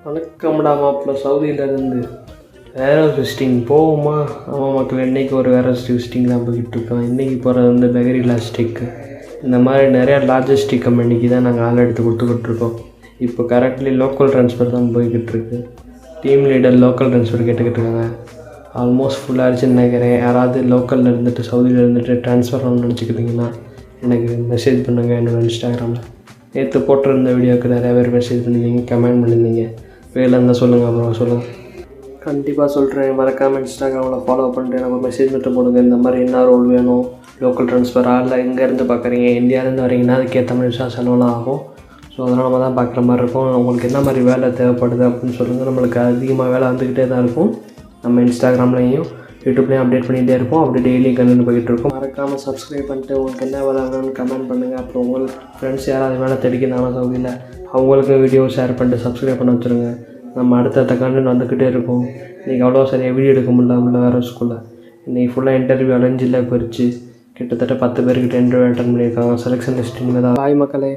வணக்கம்டா மாப்பிள்ள சவுதியிலேருந்து வேர் house visiting போவோமா? ஆமாம் மக்கள், இன்றைக்கி ஒரு வேர் ஹவுஸ் விசிட்டிங் தான் போய்கிட்டு இருக்கோம். இன்றைக்கி போகிறது வந்து பெகரி லாஜிஸ்டிக்கு. இந்த மாதிரி நிறையா லாஜிஸ்டிக் கம்பெனிக்கு தான் நாங்கள் ஆள் எடுத்து கொடுத்துக்கிட்ருக்கோம். இப்போ கரெக்ட்லி லோக்கல் ட்ரான்ஸ்ஃபர் தான் போய்கிட்டு இருக்கு. டீம் லீடர் லோக்கல் ட்ரான்ஸ்ஃபர் கேட்டுக்கிட்டு இருக்காங்க. ஆல்மோஸ்ட் ஃபுல்லாகிடுச்சுன்னு நினைக்கிறேன். யாராவது லோக்கலில் இருந்துட்டு சவுதியில் இருந்துட்டு ட்ரான்ஸ்ஃபர் பண்ணணும்னு நினச்சிக்கிட்டிங்கன்னா எனக்கு மெசேஜ் பண்ணுங்கள் என்னோடய இன்ஸ்டாகிராமில். நேற்று போட்டிருந்த வீடியோவுக்கு நிறையா பேர் மெசேஜ் பண்ணியிருந்தீங்க, கமெண்ட் பண்ணியிருந்தீங்க. வேலை இருந்தால் சொல்லுங்கள், அப்புறம் சொல்லுங்கள். கண்டிப்பாக சொல்கிறேன். மறக்காமல் இன்ஸ்டாகிராமில் ஃபாலோ பண்ணிட்டு எனக்கு ஒரு மெசேஜ் மட்டும் போடுங்க. இந்த மாதிரி என்ன ரோல் வேணும், லோக்கல் ட்ரான்ஸ்ஃபராக இல்லை எங்கேருந்து பார்க்குறீங்க, இந்தியாவிலேருந்து வரீங்கன்னா அதுக்கேற்ற மாதிரி செலவுலாம் ஆகும். ஸோ அதனால் நம்ம தான் பார்க்குற மாதிரி இருக்கும். உங்களுக்கு என்ன மாதிரி வேலை தேவைப்படுது அப்படின்னு சொல்லுங்கள். நம்மளுக்கு அதிகமாக வேலை வந்துக்கிட்டே தான் இருக்கும். நம்ம இன்ஸ்டாகிராம்லேயும் யூடியூப்லேயும் அப்டேட் பண்ணிகிட்டே இருப்போம். அப்படி டெய்லி கண்டினியூ போய்கிட்டு இருக்கோம். மறக்காமல் சப்ஸ்கிரைப் பண்ணிட்டு உங்களுக்கு என்ன வேலை வேணும்னு கமெண்ட் பண்ணுங்கள். அப்புறம் உங்களுக்கு ஃப்ரெண்ட்ஸ் யாராவது வேலை தேடிக்கிறாங்க சவுதியில், அவங்களுக்கு வீடியோ ஷேர் பண்ணிட்டு சப்ஸ்கிரைப் பண்ண வச்சுருங்க. நம்ம அடுத்தடுத்த கண்டென்ட் வந்துக்கிட்டே இருக்கும். இன்றைக்கி அவ்வளோ சரியாக வீடியோ எடுக்க முடியல வேறு ஸ்கூலில். இன்றைக்கி ஃபுல்லாக இன்டர்வியூ அலைஞ்சில் போயிடுச்சு. கிட்டத்தட்ட 10 பேர்கிட்ட இன்டர்வியூ அட்டன் பண்ணியிருக்காங்க. செலெக்ஷன் லிஸ்ட் இனிமேல் தான். பாய் மக்களே.